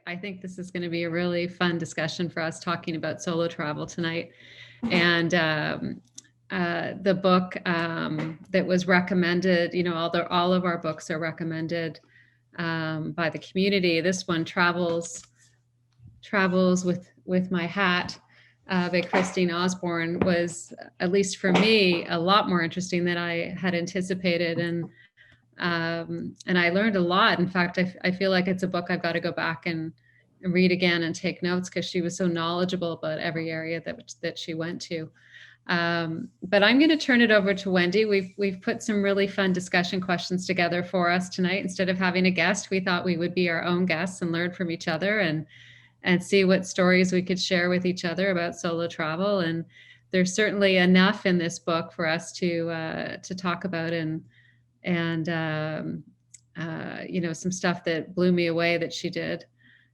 I think this is going to be a really fun discussion for us talking about solo travel tonight. And the book that was recommended, all of our books are recommended by the community. This one, Travels with My Hat by Christine Osborne, was, at least for me, a lot more interesting than I had anticipated. And I learned a lot. In fact, I feel like it's a book I've got to go back and read again and take notes, because she was so knowledgeable about every area that she went to. But I'm going to turn it over to Wendy. We've put some really fun discussion questions together for us tonight. Instead of having a guest, we thought we would be our own guests and learn from each other and see what stories we could share with each other about solo travel. And there's certainly enough in this book for us to talk about, and some stuff that blew me away that she did.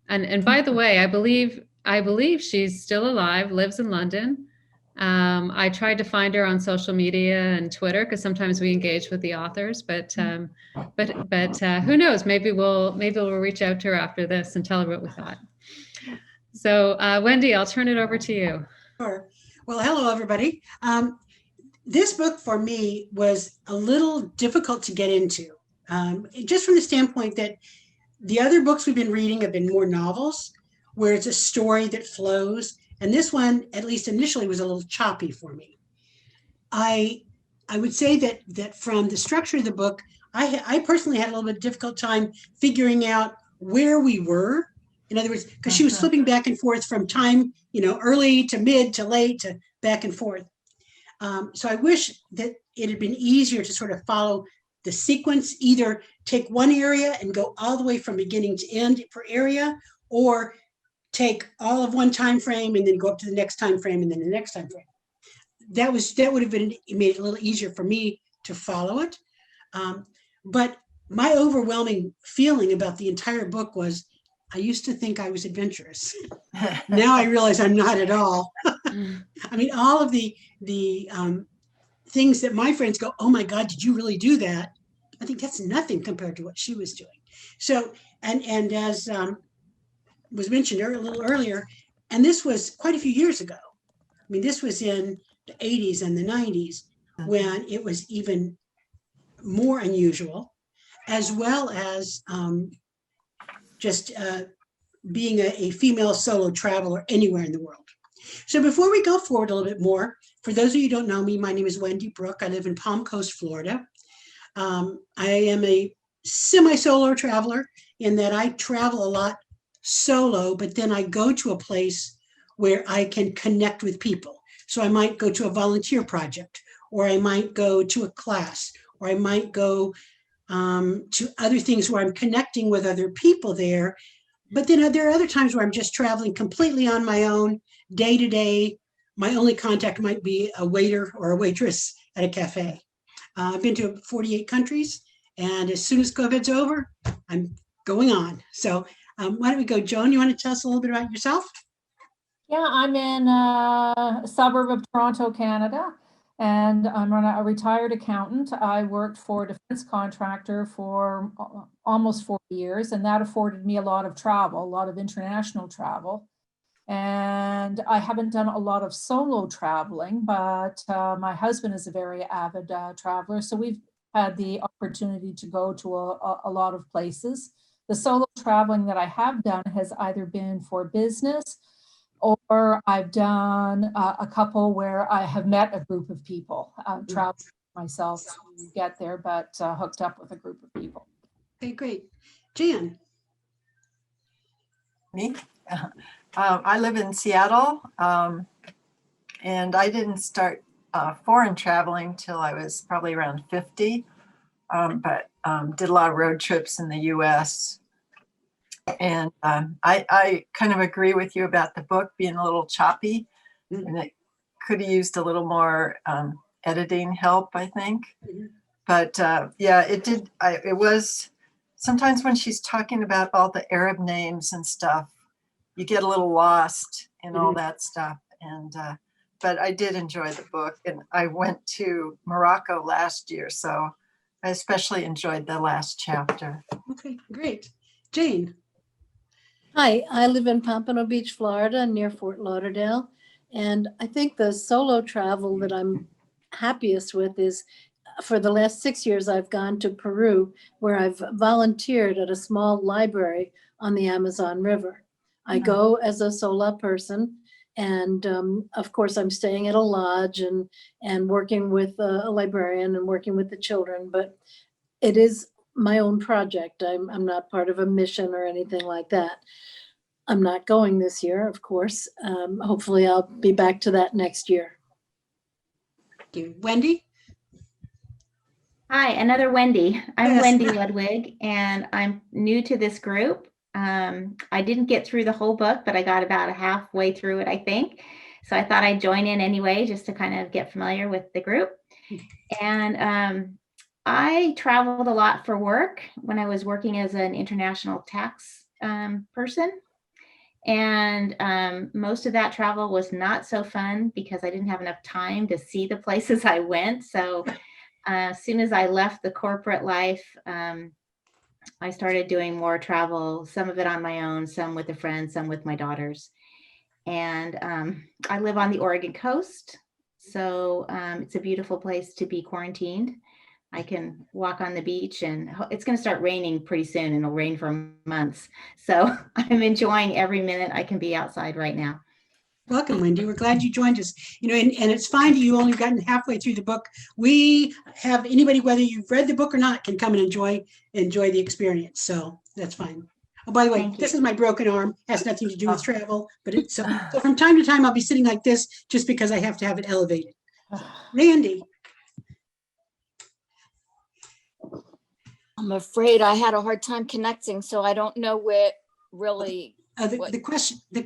And by the way, I believe she's still alive, lives in London. I tried to find her on social media and Twitter, because sometimes we engage with the authors, but who knows? Maybe we'll reach out to her after this and tell her what we thought. So Wendy, I'll turn it over to you. Sure. Well, hello everybody. This book for me was a little difficult to get into, just from the standpoint that the other books we've been reading have been more novels, where it's a story that flows. And this one, at least initially, was a little choppy for me. I would say that from the structure of the book, I personally had a little bit difficult time figuring out where we were. In other words, because she was flipping back and forth from time, early to mid to late to back and forth. So I wish that it had been easier to sort of follow the sequence, either take one area and go all the way from beginning to end per area, or take all of one time frame and then go up to the next time frame and then the next time frame. That would have made it a little easier for me to follow it. But my overwhelming feeling about the entire book was, I used to think I was adventurous. Now I realize I'm not at all. I mean, all of the things that my friends go, oh my God, did you really do that? I think that's nothing compared to what she was doing. So, and as was mentioned a little earlier, and this was quite a few years ago. I mean, this was in the 80s and the 90s, when it was even more unusual, as well as just being a female solo traveler anywhere in the world. So before we go forward a little bit more, for those of you who don't know me, my name is Wendy Brooke. I live in Palm Coast, Florida. I am a semi-solo traveler in that I travel a lot solo, but then I go to a place where I can connect with people. So I might go to a volunteer project, or I might go to a class, or I might go to other things where I'm connecting with other people there. But then there are other times where I'm just traveling completely on my own, day to day. My only contact might be a waiter or a waitress at a cafe. I've been to 48 countries, and as soon as COVID's over, I'm going on. So why don't we go, Joan, you want to tell us a little bit about yourself? Yeah, I'm in a suburb of Toronto, Canada, and I'm a retired accountant. I worked for a defense contractor for almost 40 years, and that afforded me a lot of travel, a lot of international travel. And I haven't done a lot of solo traveling, but my husband is a very avid traveler. So we've had the opportunity to go to a lot of places. The solo traveling that I have done has either been for business, or I've done a couple where I have met a group of people, traveled myself to get there, but hooked up with a group of people. Okay, great. Jan. Me? I live in Seattle, and I didn't start foreign traveling till I was probably around 50, but did a lot of road trips in the US. And I kind of agree with you about the book being a little choppy, and it could have used a little more editing help, I think. But yeah, it did. It was sometimes when she's talking about all the Arab names and stuff, you get a little lost in all that stuff. And but I did enjoy the book, and I went to Morocco last year, so I especially enjoyed the last chapter. Okay, great. Jane. Hi, I live in Pompano Beach, Florida, near Fort Lauderdale. And I think the solo travel that I'm happiest with is for the last 6 years, I've gone to Peru, where I've volunteered at a small library on the Amazon River. I go as a solo person. And of course, I'm staying at a lodge and working with a librarian and working with the children. But it is my own project. I'm not part of a mission or anything like that. I'm not going this year, of course. Hopefully I'll be back to that next year. Thank you. Wendy? Hi, another Wendy. I'm Yes. Wendy Ludwig, and I'm new to this group. I didn't get through the whole book, but I got about halfway through it, I think. So I thought I'd join in anyway, just to kind of get familiar with the group. And I traveled a lot for work when I was working as an international tax person. And most of that travel was not so fun because I didn't have enough time to see the places I went. So as soon as I left the corporate life, I started doing more travel, some of it on my own, some with a friend, some with my daughters. And I live on the Oregon coast. So it's a beautiful place to be quarantined. I can walk on the beach, and it's going to start raining pretty soon, and it'll rain for months. So I'm enjoying every minute I can be outside right now. Welcome, Wendy. We're glad you joined us. And it's fine you only gotten halfway through the book. We have anybody, whether you've read the book or not, can come and enjoy the experience. So that's fine. Oh, by the way, this is my broken arm. Has nothing to do with travel, but it's so from time to time I'll be sitting like this just because I have to have it elevated. Randy. I'm afraid I had a hard time connecting, so I don't know where really. The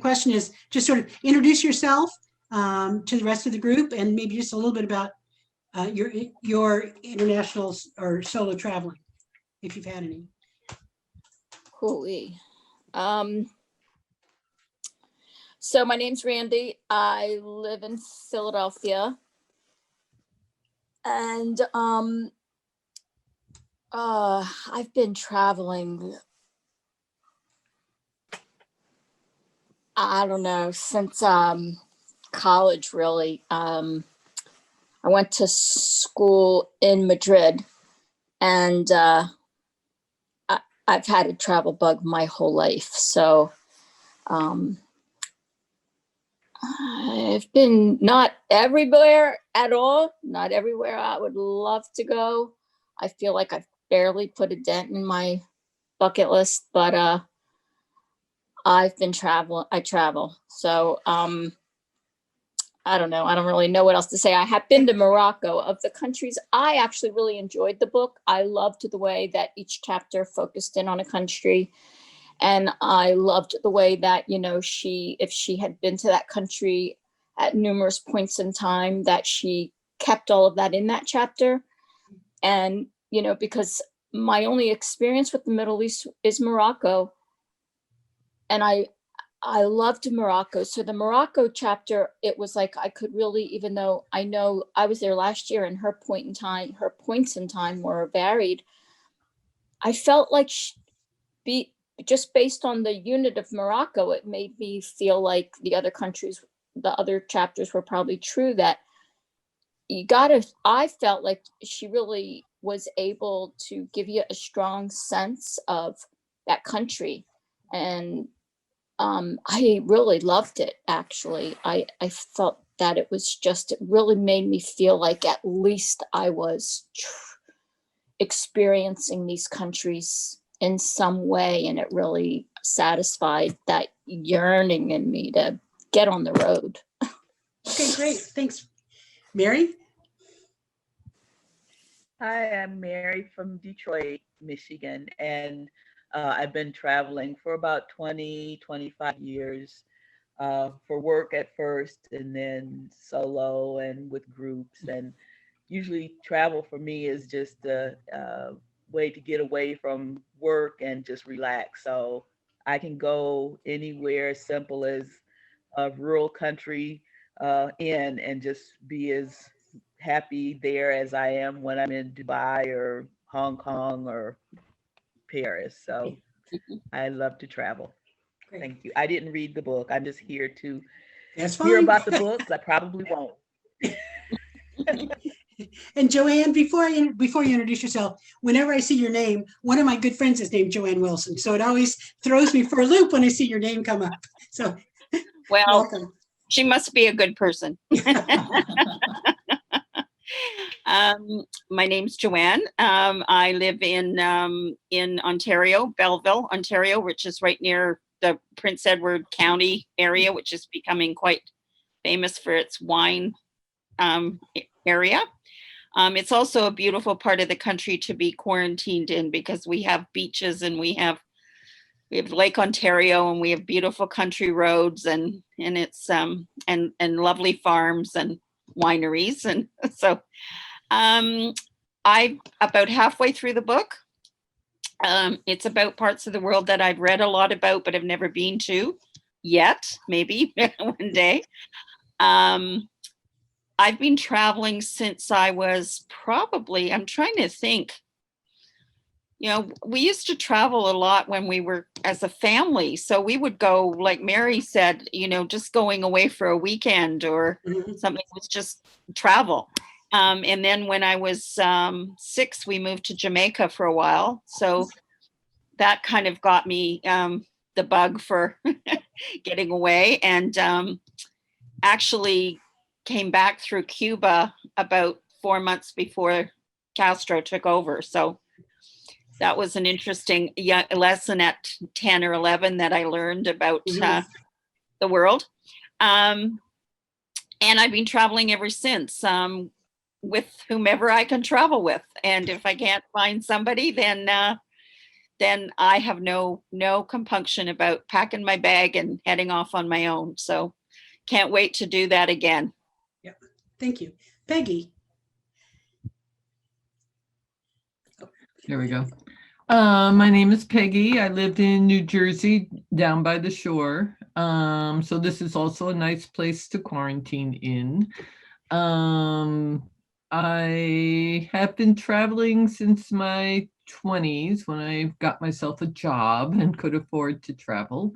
question is just sort of introduce yourself to the rest of the group, and maybe just a little bit about your international or solo traveling, if you've had any. Hooey. So my name's Randy. I live in Philadelphia, and I've been traveling, I don't know, since college, really. I went to school in Madrid, and I've had a travel bug my whole life. So I've been not everywhere at all, not everywhere I would love to go. I feel like I've barely put a dent in my bucket list, but I've been I travel. So I don't know. I don't really know what else to say. I have been to Morocco. Of the countries, I actually really enjoyed the book. I loved the way that each chapter focused in on a country. And I loved the way that, if she had been to that country at numerous points in time, that she kept all of that in that chapter. And, because my only experience with the Middle East is Morocco. And I loved Morocco. So the Morocco chapter, it was like I could really, even though I know I was there last year and her points in time were varied, I felt like just based on the unit of Morocco, it made me feel like the other chapters were probably true, that I felt like she really was able to give you a strong sense of that country. And I really loved it, actually. I felt that it really made me feel like at least I was experiencing these countries in some way, and it really satisfied that yearning in me to get on the road. Okay, great. Thanks. Mary? Hi, I'm Mary from Detroit, Michigan, and I've been traveling for about 25 years for work at first, and then solo and with groups. And usually travel for me is just a way to get away from work and just relax. So I can go anywhere, as simple as a rural country and just be as happy there as I am when I'm in Dubai or Hong Kong or Paris. So I love to travel. Great. Thank you. I didn't read the book. I'm just here to That's hear fine. about the books. I probably won't. And Joanne, before you introduce yourself, whenever I see your name, one of my good friends is named Joanne Wilson. So it always throws me for a loop when I see your name come up. So Well, welcome. she must be a good person. My name's Joanne. I live in Ontario, Belleville, Ontario, which is right near the Prince Edward County area, which is becoming quite famous for its wine area. It's also a beautiful part of the country to be quarantined in because we have beaches and we have Lake Ontario and we have beautiful country roads and it's and lovely farms and wineries. And so I'm about halfway through the book. It's about parts of the world that I've read a lot about but have never been to yet, maybe one day. I've been traveling since I was probably, I'm trying to think, you know, we used to travel a lot when we were as a family. So we would go, like Mary said, you know, just going away for a weekend or something was just travel. And then when I was 6, we moved to Jamaica for a while. So that kind of got me the bug for getting away, and actually came back through Cuba about 4 months before Castro took over. So that was an interesting lesson at 10 or 11 that I learned about the world. And I've been traveling ever since with whomever I can travel with. And if I can't find somebody, then I have no compunction about packing my bag and heading off on my own. So can't wait to do that again. Yeah, thank you. Peggy. There we go. My name is Peggy. I live in New Jersey, down by the shore. So this is also a nice place to quarantine in. I have been traveling since my 20s when I got myself a job and could afford to travel.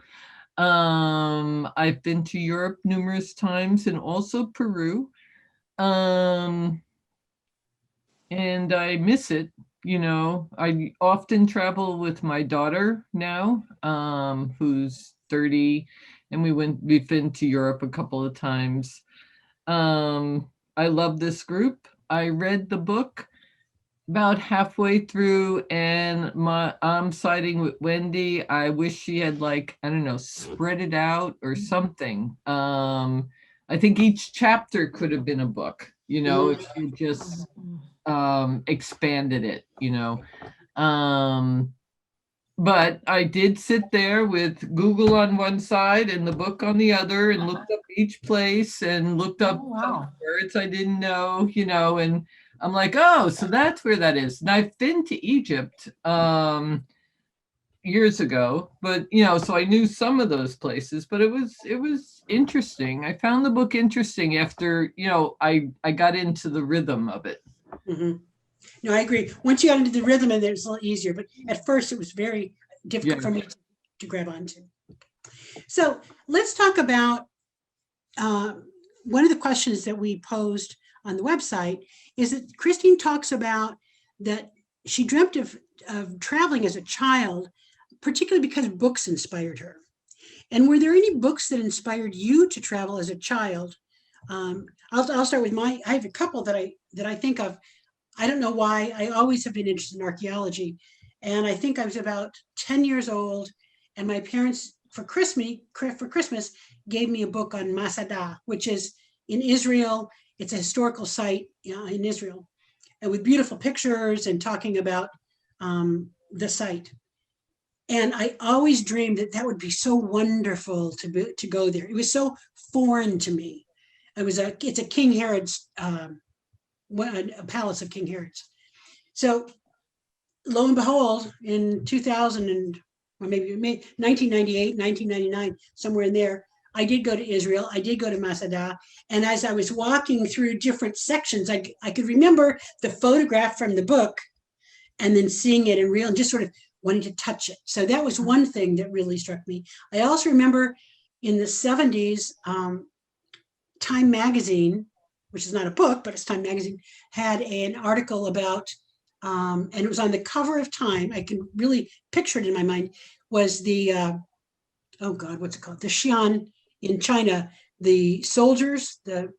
I've been to Europe numerous times and also Peru. And I miss it. You know, I often travel with my daughter now, who's 30, and we've been to Europe a couple of times. I love this group. I read the book about halfway through, and I'm siding with Wendy. I wish she had, like, I don't know, spread it out or something. I think each chapter could have been a book, you know, if you just expanded it, you know. But I did sit there with Google on one side and the book on the other and looked up each place and looked up words I didn't know, you know, and I'm like, oh, so that's where that is. And I've been to Egypt years ago, but, you know, so I knew some of those places, but it was interesting. I found the book interesting after, you know, I got into the rhythm of it. No, I agree. Once you got into the rhythm, and it's a little easier, but at first it was very difficult for me to grab onto. So let's talk about one of the questions that we posed on the website is that Christine talks about that she dreamt of traveling as a child, particularly because books inspired her. And were there any books that inspired you to travel as a child? I'll start with I have a couple that I think of. I don't know why. I always have been interested in archaeology. And I think I was about 10 years old, and my parents for Christmas gave me a book on Masada, which is in Israel. It's a historical site in Israel, and with beautiful pictures and talking about the site. And I always dreamed that would be so wonderful to go there. It was so foreign to me. It's a King Herod's, a palace of King Herod's. So lo and behold, in 2000 or maybe 1998, 1999, somewhere in there, I did go to Israel. I did go to Masada. And as I was walking through different sections, I could remember the photograph from the book and then seeing it in real and just sort of wanting to touch it. So that was one thing that really struck me. I also remember in the 70s, Time Magazine, which is not a book, but it's Time Magazine, had an article about, and it was on the cover of Time. I can really picture it in my mind, was the, oh God, what's it called? The Xi'an in China, the soldiers, the,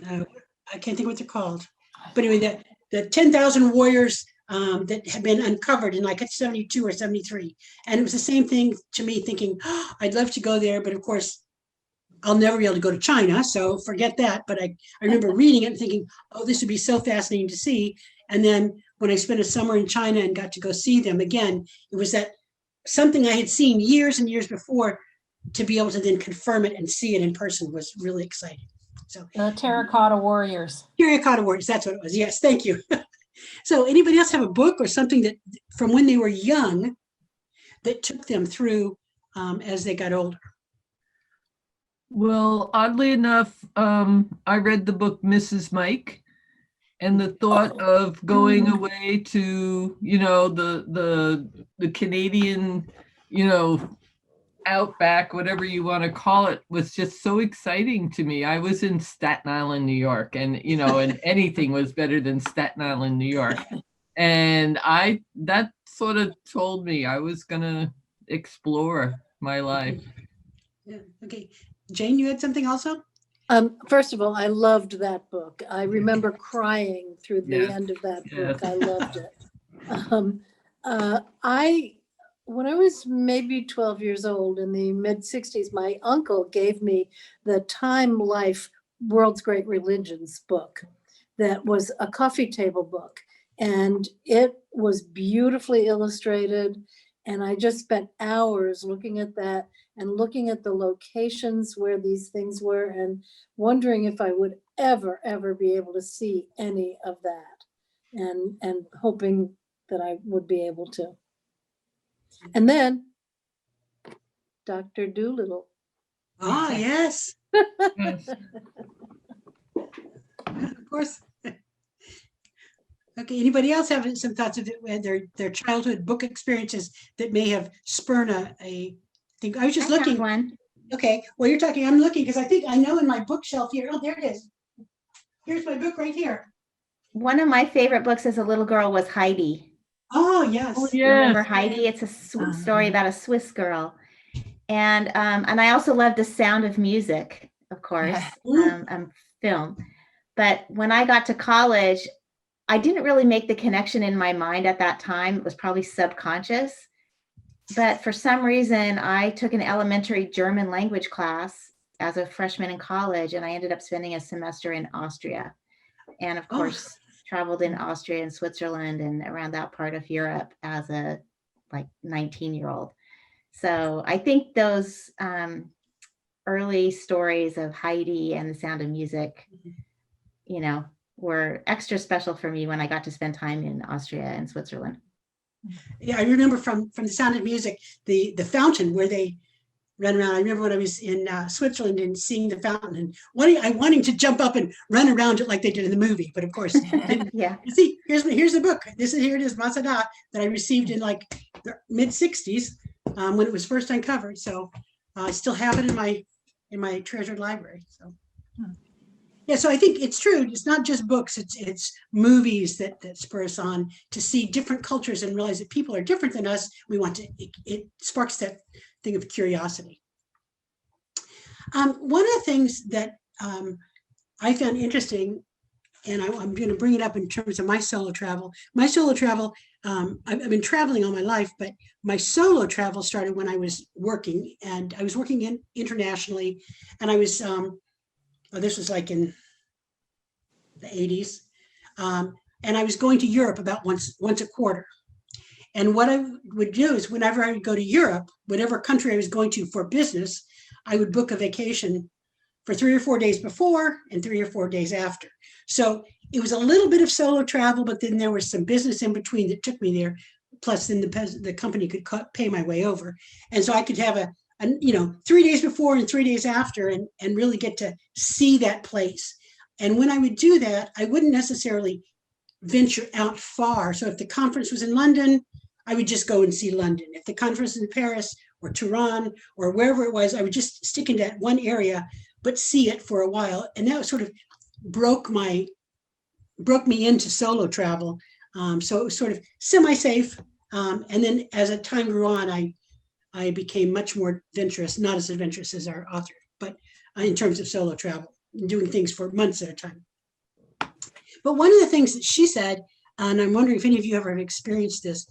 I can't think what they're called. But anyway, the 10,000 warriors that had been uncovered in like 72 or 73. And it was the same thing to me, thinking, oh, I'd love to go there, but of course, I'll never be able to go to China, so forget that. But I remember reading it and thinking, oh, this would be so fascinating to see. And then when I spent a summer in China and got to go see them again, it was that something I had seen years and years before, to be able to then confirm it and see it in person was really exciting. So The Terracotta Warriors. Terracotta Warriors, that's what it was. Yes, thank you. So anybody else have a book or something that from when they were young that took them through as they got older? Well, oddly enough, I read the book Mrs. Mike, and the thought of going away to, you know, the Canadian, you know, outback, whatever you want to call it, was just so exciting to me. I was in Staten Island, New York, and, you know, and anything was better than Staten Island, New York. And that sort of told me I was going to explore my life. Yeah. Okay. Jane, you had something also? First of all, I loved that book. I remember crying through the end of that book. Yes. I loved it. When I was maybe 12 years old in the mid 60s, my uncle gave me the Time Life World's Great Religions book that was a coffee table book. And it was beautifully illustrated. And I just spent hours looking at that and looking at the locations where these things were and wondering if I would ever be able to see any of that, and hoping that I would be able to. And then Dr. Dolittle. Ah, yes. Yes. Of course. Okay, anybody else have some thoughts of their childhood book experiences that may have spurred a thing? I was just looking. One. Okay, well, you're talking, I'm looking because I think I know in my bookshelf here. Oh, there it is. Here's my book right here. One of my favorite books as a little girl was Heidi. Oh, yes. Oh, You remember Heidi? It's a sweet story about a Swiss girl. And I also love The Sound of Music, of course, film. But when I got to college, I didn't really make the connection in my mind at that time. It was probably subconscious. But for some reason, I took an elementary German language class as a freshman in college, and I ended up spending a semester in Austria. And of course, traveled in Austria and Switzerland and around that part of Europe as a 19-year-old. So I think those early stories of Heidi and The Sound of Music, you know, were extra special for me when I got to spend time in Austria and Switzerland. Yeah, I remember from The Sound of Music, the fountain where they run around. I remember when I was in Switzerland and seeing the fountain and wanting to jump up and run around it like they did in the movie. But of course, Yeah. See, here's the book. Here it is, Masada, that I received in like the mid 60s when it was first uncovered. So I still have it in my treasured library. So. Yeah, so I think it's true. It's not just books, it's movies that spur us on to see different cultures and realize that people are different than us. It sparks that thing of curiosity. One of the things that I found interesting, and I'm going to bring it up in terms of my solo travel. I've been traveling all my life, but my solo travel started when I was working, and I was working internationally, and I was this was like in the 80s. And I was going to Europe about once a quarter. And what I would do is whenever I would go to Europe, whatever country I was going to for business, I would book a vacation for 3 or 4 days before and 3 or 4 days after. So it was a little bit of solo travel, but then there was some business in between that took me there. Plus then the company could pay my way over. And so I could have 3 days before and 3 days after and really get to see that place. And when I would do that, I wouldn't necessarily venture out far. So if the conference was in London, I would just go and see London. If the conference was in Paris or Tehran or wherever it was, I would just stick in that one area, but see it for a while. And that sort of broke me into solo travel. So it was sort of semi-safe. And then as time grew on, I became much more adventurous, not as adventurous as our author, but in terms of solo travel, doing things for months at a time. But one of the things that she said, and I'm wondering if any of you ever have experienced this,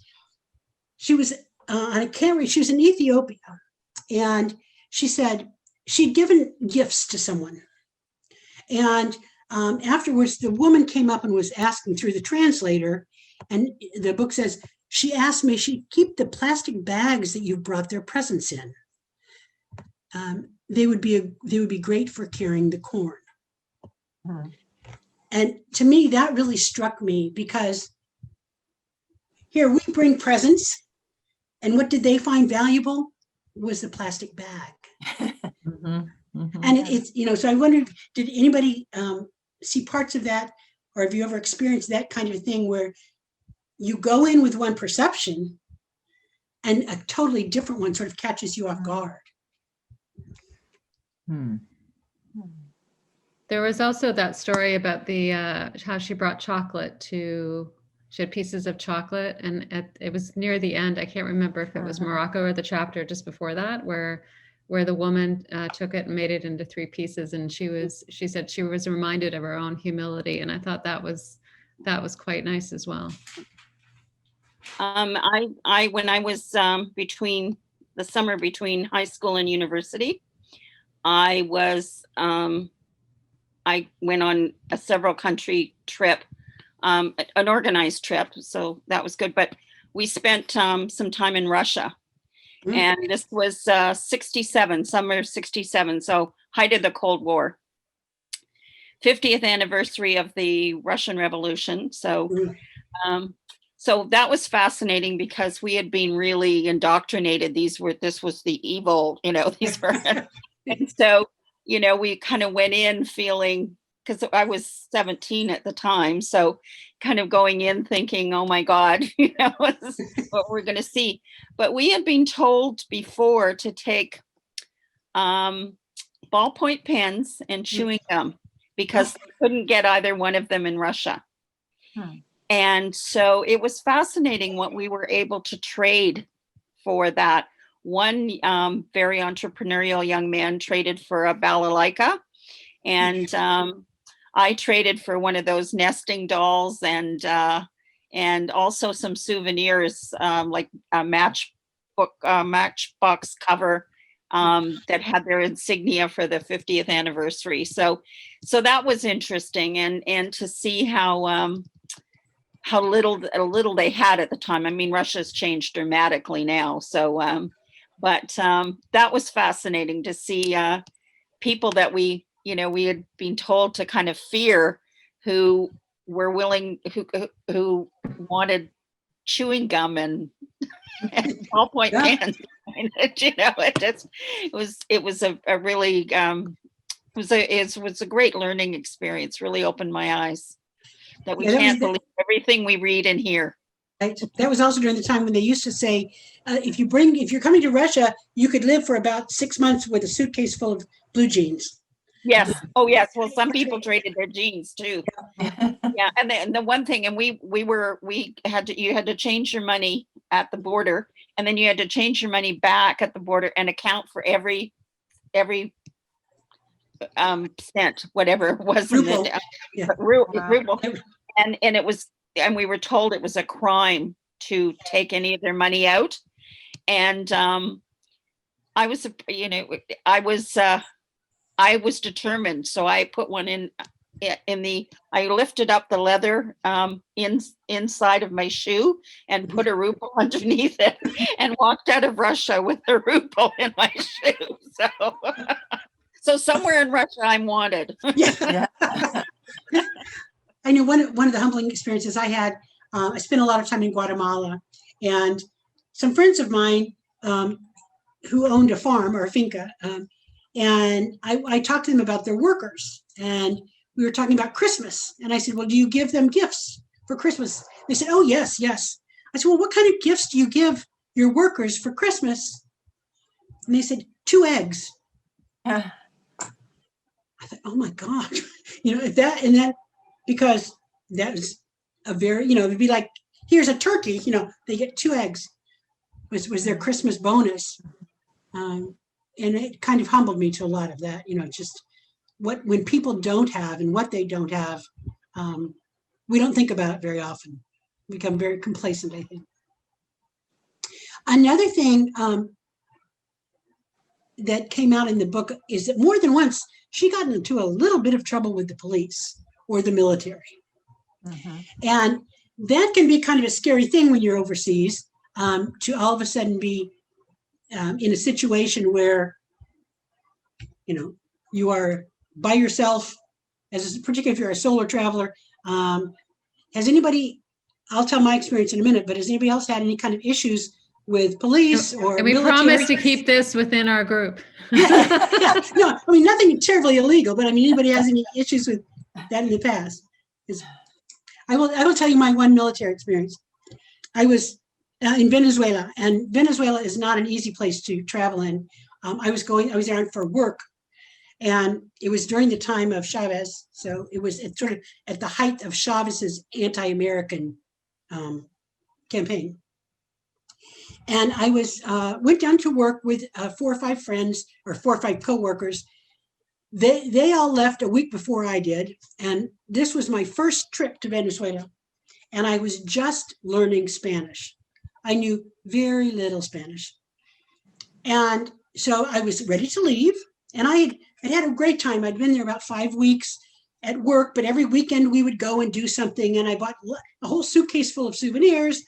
she was on a carry, she was in Ethiopia, and she said she'd given gifts to someone. And afterwards, the woman came up and was asking through the translator, and the book says, she asked me, she'd keep the plastic bags that you've brought their presents in. They would be great for carrying the corn. Hmm. And to me, that really struck me, because here we bring presents, and what did they find valuable was the plastic bag. Mhm, mhm. And it's, so I wondered, did anybody see parts of that, or have you ever experienced that kind of a thing where you go in with one perception and a totally different one sort of catches you off guard? Hmm. There was also that story about the how she brought chocolate she had pieces of chocolate, and it was near the end. I can't remember if it was Morocco or the chapter just before that, where the woman took it and made it into 3 pieces, and she said she was reminded of her own humility, and I thought that was quite nice as well. When I was between the summer between high school and university, I went on a several country trip, an organized trip, so that was good. But we spent some time in Russia, and this was 67, summer of 67, so height of the Cold War, 50th anniversary of the Russian Revolution. So so that was fascinating, because we had been really indoctrinated. This was the evil, these were, and so, we kind of went in feeling, because I was 17 at the time, so kind of going in thinking, oh my God, this is what we're going to see. But we had been told before to take ballpoint pens and chewing gum, because they couldn't get either one of them in Russia. And so it was fascinating what we were able to trade for that. One very entrepreneurial young man traded for a balalaika, and I traded for one of those nesting dolls, and also some souvenirs, like a matchbox cover that had their insignia for the 50th anniversary. So that was interesting, and to see how little they had at the time. I mean, Russia's changed dramatically now. So, but that was fascinating to see people that we had been told to kind of fear, who were willing, who wanted chewing gum and ballpoint pens. It was a really it was a great learning experience. Really opened my eyes that we can't believe everything we read and hear. Right. That was also during the time when they used to say, if you're coming to Russia, you could live for about 6 months with a suitcase full of blue jeans. Yes. Oh, yes. Well, some people traded their jeans too. Yeah. And the one thing, and you had to change your money at the border, and then you had to change your money back at the border and account for every cent, whatever it was. Ruble. Ruble. And it was, and we were told it was a crime to take any of their money out. And I was determined. So I put one I lifted up the leather inside of my shoe and put a ruble underneath it, and walked out of Russia with a ruble in my shoe. So somewhere in Russia, I'm wanted. Yeah. I know one of the humbling experiences I had, I spent a lot of time in Guatemala, and some friends of mine who owned a farm or a finca, and I talked to them about their workers, and we were talking about Christmas. And I said, well, do you give them gifts for Christmas? They said, oh, yes. I said, well, what kind of gifts do you give your workers for Christmas? And they said, 2 eggs. Yeah. I thought, oh my God, if that, and then, because that was a very, it'd be like, here's a turkey, they get 2 eggs, was their Christmas bonus. And it kind of humbled me to a lot of that, just when people don't have and what they don't have, we don't think about it very often. We become very complacent, I think. Another thing that came out in the book is that more than once, she got into a little bit of trouble with the police or the military. Mm-hmm. And that can be kind of a scary thing when you're overseas, to all of a sudden be in a situation where, you are by yourself, particularly if you're a solo traveler. Has anybody, I'll tell my experience in a minute, but has anybody else had any kind of issues with police or And we military? promise to keep this within our group. Yeah. No, I mean, nothing terribly illegal, but I mean, anybody has any issues with that in the past? I will tell you my one military experience. I was in Venezuela, and Venezuela is not an easy place to travel in. I was there for work, and it was during the time of Chavez. So it was sort of at the height of Chavez's anti-American campaign. And I went down to work with 4 or 5 friends, or 4 or 5 coworkers. They all left a week before I did. And this was my first trip to Venezuela. And I was just learning Spanish. I knew very little Spanish. And so I was ready to leave. And I'd had a great time. I'd been there about 5 weeks at work, but every weekend we would go and do something. And I bought a whole suitcase full of souvenirs.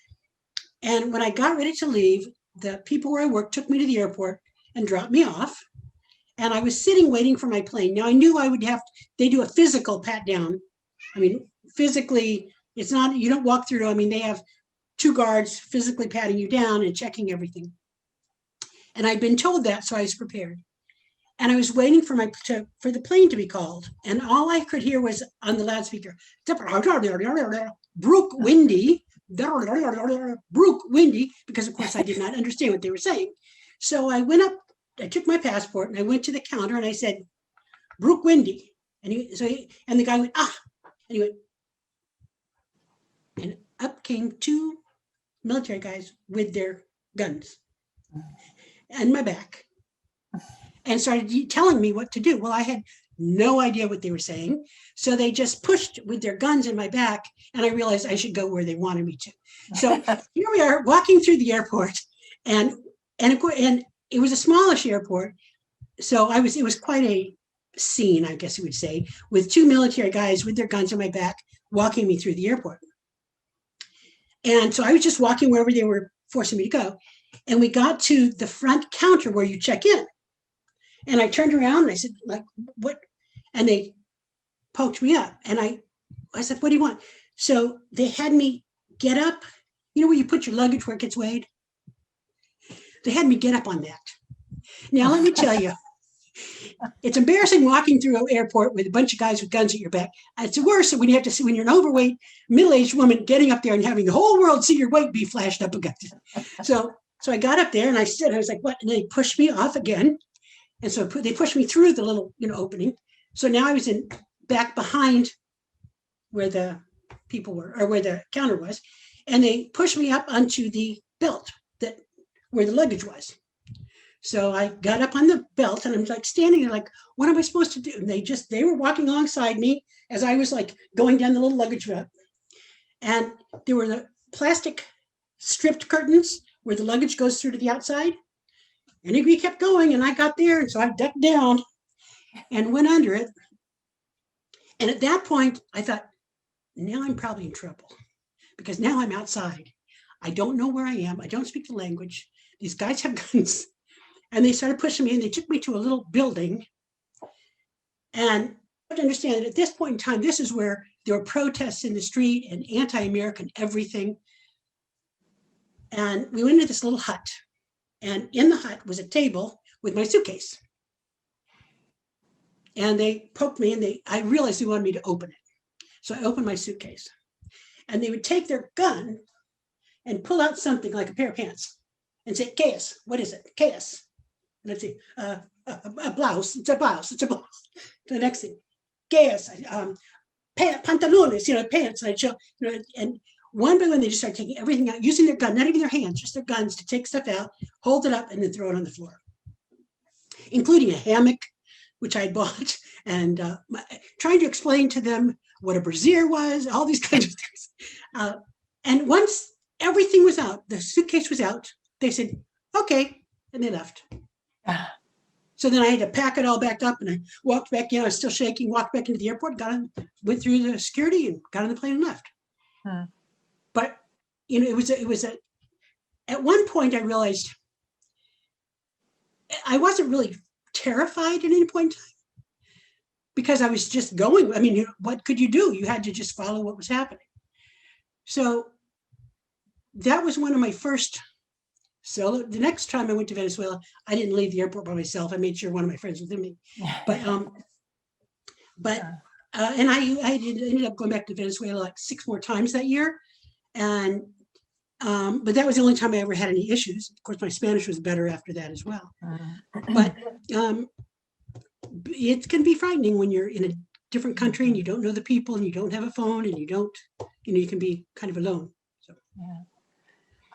And when I got ready to leave, the people where I worked took me to the airport and dropped me off. And I was sitting waiting for my plane. Now I knew I would they do a physical pat down. I mean, physically, it's not, you don't walk through. I mean, they have 2 guards physically patting you down and checking everything. And I'd been told that, so I was prepared. And I was waiting for the plane to be called. And all I could hear was on the loudspeaker, Brooke Windy, Brooke Windy, because of course I did not understand what they were saying. So I went up, I took my passport and I went to the counter and I said, Brooke Windy. And the guy went, ah, and he went, and up came 2 military guys with their guns and my back and started telling me what to do. Well, I had no idea what they were saying. So they just pushed with their guns in my back, and I realized I should go where they wanted me to. So here we are walking through the airport, and it was a smallish airport. So it was quite a scene, I guess you would say, with 2 military guys with their guns in my back walking me through the airport. And so I was just walking wherever they were forcing me to go. And we got to the front counter where you check in. And I turned around and I said, like, what? And they poked me up. And I said, what do you want? So they had me get up. You know where you put your luggage where it gets weighed? They had me get up on that. Now, let me tell you, it's embarrassing walking through an airport with a bunch of guys with guns at your back. It's worse when you have to see, when you're an overweight, middle-aged woman getting up there and having the whole world see your weight be flashed up against it. So I got up there and I stood, I was like, what? And they pushed me off again. And so they pushed me through the little, opening. So now I was back behind where the people were, or where the counter was. And they pushed me up onto the belt where the luggage was. So I got up on the belt and I'm like standing there like, what am I supposed to do? And they were walking alongside me as I was like going down the little luggage belt. And there were the plastic stripped curtains where the luggage goes through to the outside. And we kept going and I got there. And so I ducked down and went under it. And at that point, I thought, now I'm probably in trouble because now I'm outside. I don't know where I am. I don't speak the language. These guys have guns. And they started pushing me and they took me to a little building. And I have to understand that at this point in time, this is where there were protests in the street and anti-American everything. And we went into this little hut. And in the hut was a table with my suitcase. And they poked me and I realized they wanted me to open it. So I opened my suitcase. And they would take their gun and pull out something like a pair of pants and say, chaos, what is it? Chaos. And I'd say, a blouse, it's a blouse, it's a blouse. The next thing, chaos, pantalones, pants. And I'd show, and one by one, they just start taking everything out, using their gun, not even their hands, just their guns to take stuff out, hold it up, and then throw it on the floor, including a hammock, which I bought, and trying to explain to them what a brassiere was, all these kinds of things. And once everything was out, the suitcase was out, they said, okay, and they left. So then I had to pack it all back up, and I walked back in, I was still shaking, walked back into the airport, went through the security and got on the plane and left. But, it was at one point I realized I wasn't really terrified at any point in time because I was just going. I mean, what could you do? You had to just follow what was happening. So that was one of my first solo. The next time I went to Venezuela, I didn't leave the airport by myself. I made sure one of my friends was with me. And I ended up going back to Venezuela like 6 more times that year. And but that was the only time I ever had any issues. Of course, my Spanish was better after that as well. But it can be frightening when you're in a different country and you don't know the people and you don't have a phone and you don't, you can be kind of alone. So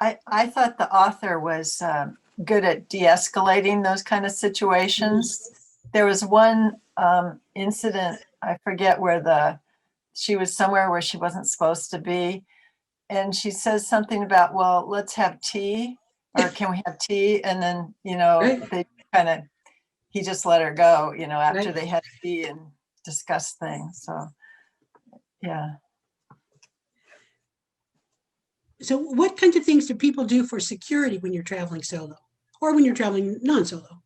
I thought the author was good at de-escalating those kind of situations. There was one incident, I forget where she was somewhere where she wasn't supposed to be. And she says something about, well, let's have tea, or can we have tea? And then, they he just let her go, after they had tea and discussed things. So, yeah. So what kinds of things do people do for security when you're traveling solo, or when you're traveling non-solo,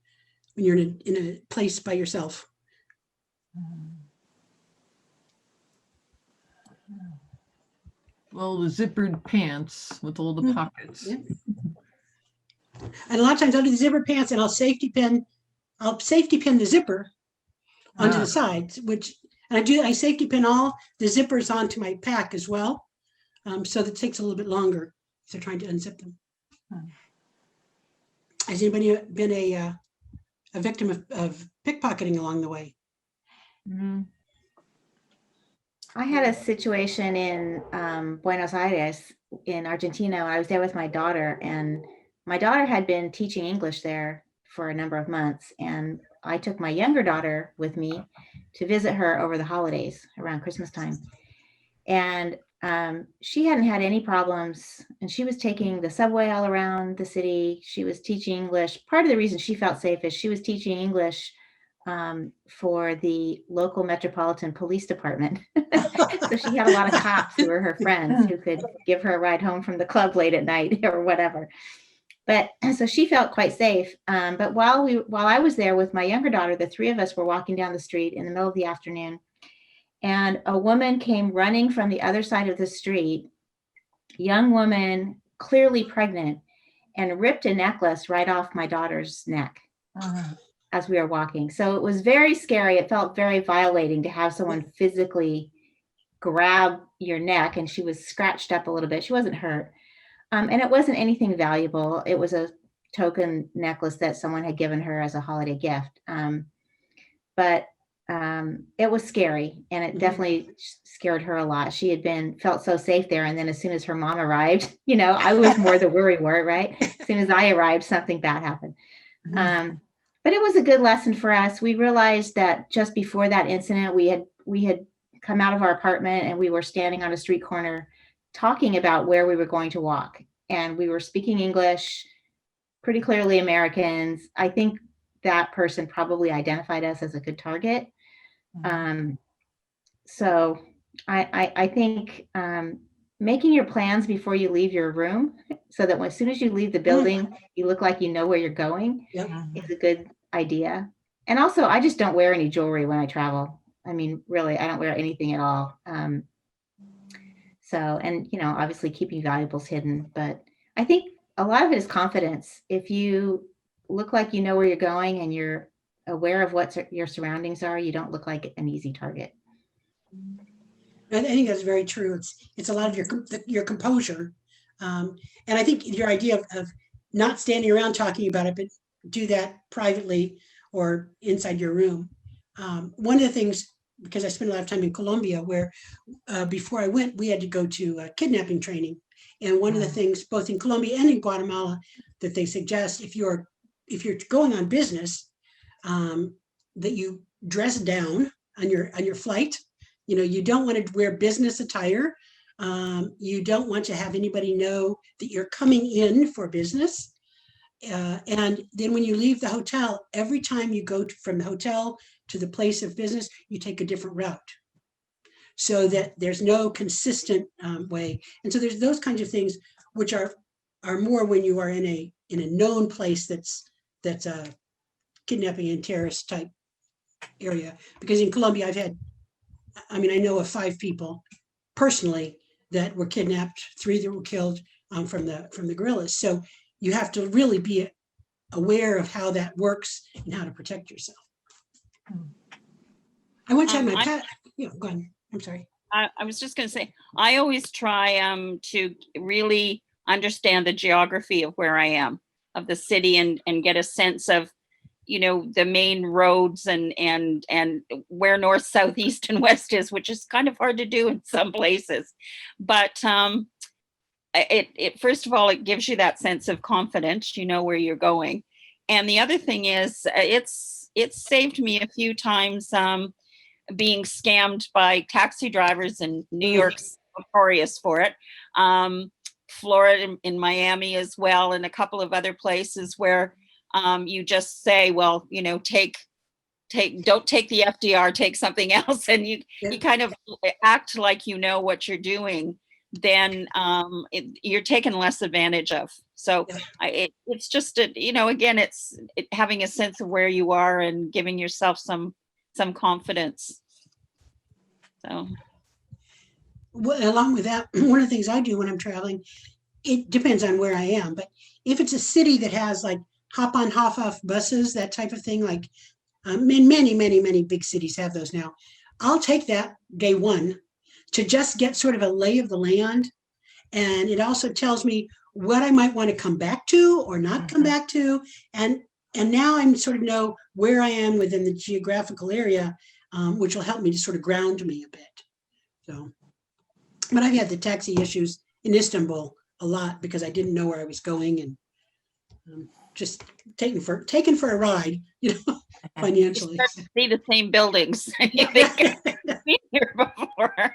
when you're in a place by yourself? Well, the zippered pants with all the pockets. Yeah. And a lot of times I'll do the zipper pants and I'll safety pin the zipper onto the sides, I safety pin all the zippers onto my pack as well. So that it takes a little bit longer if they're trying to unzip them. Has anybody been a victim of pickpocketing along the way? I had a situation in Buenos Aires in Argentina. I was there with my daughter, and my daughter had been teaching English there for a number of months. And I took my younger daughter with me to visit her over the holidays around Christmas time. And she hadn't had any problems, and she was taking the subway all around the city. She was teaching English. Part of the reason she felt safe is she was teaching English for the local metropolitan police department. So she had a lot of cops who were her friends who could give her a ride home from the club late at night or whatever. But so she felt quite safe. But while I was there with my younger daughter, the three of us were walking down the street in the middle of the afternoon, and a woman came running from the other side of the street, young woman, clearly pregnant, and ripped a necklace right off my daughter's neck as we were walking. So it was very scary. It felt very violating to have someone physically grab your neck, and she was scratched up a little bit. She wasn't hurt. And it wasn't anything valuable. It was a token necklace that someone had given her as a holiday gift. But it was scary, and it definitely scared her a lot. She had felt so safe there. And then as soon as her mom arrived, I was more the worrywart, right? As soon as I arrived, something bad happened. But it was a good lesson for us. We realized that just before that incident, we had come out of our apartment, and we were standing on a street corner talking about where we were going to walk. And we were speaking English, pretty clearly Americans. I think that person probably identified us as a good target. So I think making your plans before you leave your room, so that as soon as you leave the building, you look like you know where you're going, is a good idea. And also, I just don't wear any jewelry when I travel. I mean, really, I don't wear anything at all. And obviously keeping valuables hidden, but I think a lot of it is confidence. If you look like you know where you're going and you're aware of what your surroundings are, you don't look like an easy target. I think that's very true. It's a lot of your composure And I think your idea of not standing around talking about it, but do that privately or inside your room. One of the things, because I spent a lot of time in Colombia, where before I went, we had to go to kidnapping training. And one of the things, both in Colombia and in Guatemala, that they suggest if you're going on business, that you dress down on your flight. You know, you don't want to wear business attire. You don't want to have anybody know that you're coming in for business. And then when you leave the hotel, every time you go from the hotel to the place of business, you take a different route, so that there's no consistent way. And so there's those kinds of things which are more when you are in a known place that's a kidnapping and terrorist type area. Because in Colombia, I know of 5 people personally that were kidnapped, 3 that were killed from the guerrillas. So you have to really be aware of how that works and how to protect yourself. I want to have my pet. Yeah, go ahead. I'm sorry. I was just going to say, I always try to really understand the geography of where I am, of the city, and get a sense of, you know, the main roads and where north, south, east, and west is, which is kind of hard to do in some places. But it first of all, it gives you that sense of confidence, you know where you're going. And the other thing is, it's saved me a few times being scammed by taxi drivers, in New York's notorious for it. Florida, in Miami as well, and a couple of other places where you just say, well, you know, don't take the FDR, take something else, and you kind of act like you know what you're doing. Then you're taken less advantage of. So it's just again, it's having a sense of where you are and giving yourself some confidence. So, well, along with that, one of the things I do when I'm traveling, it depends on where I am, but if it's a city that has like hop on, hop off buses, that type of thing, like many big cities have those now, I'll take that day one to just get sort of a lay of the land. And it also tells me what I might want to come back to or not come back to. And now I'm sort of know where I am within the geographical area, which will help me to sort of ground me a bit. So, but I've had the taxi issues in Istanbul a lot because I didn't know where I was going, and just taken for a ride, you know, financially. You start to see the same buildings. You think I've been here before.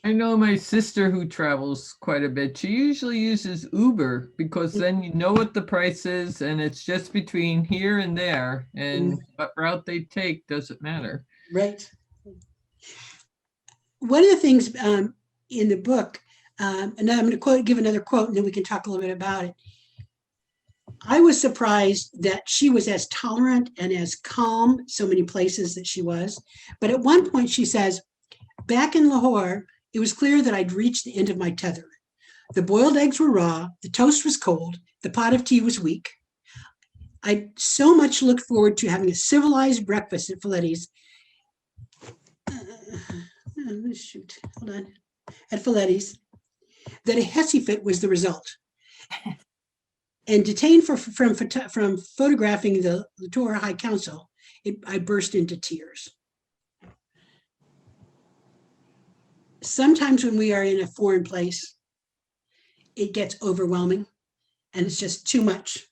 I know my sister who travels quite a bit. She usually uses Uber because then you know what the price is and it's just between here and there, and what route they take doesn't matter. Right. One of the things in the book, and I'm going to give another quote and then we can talk a little bit about it. I was surprised that she was as tolerant and as calm so many places that she was. But at one point she says, back in Lahore, it was clear that I'd reached the end of my tether. The boiled eggs were raw, the toast was cold, the pot of tea was weak. I so much looked forward to having a civilized breakfast at Folletti's. At Folletti's, that a hissy fit was the result. And detained from photographing the Torah High Council, I burst into tears. Sometimes when we are in a foreign place, it gets overwhelming and it's just too much.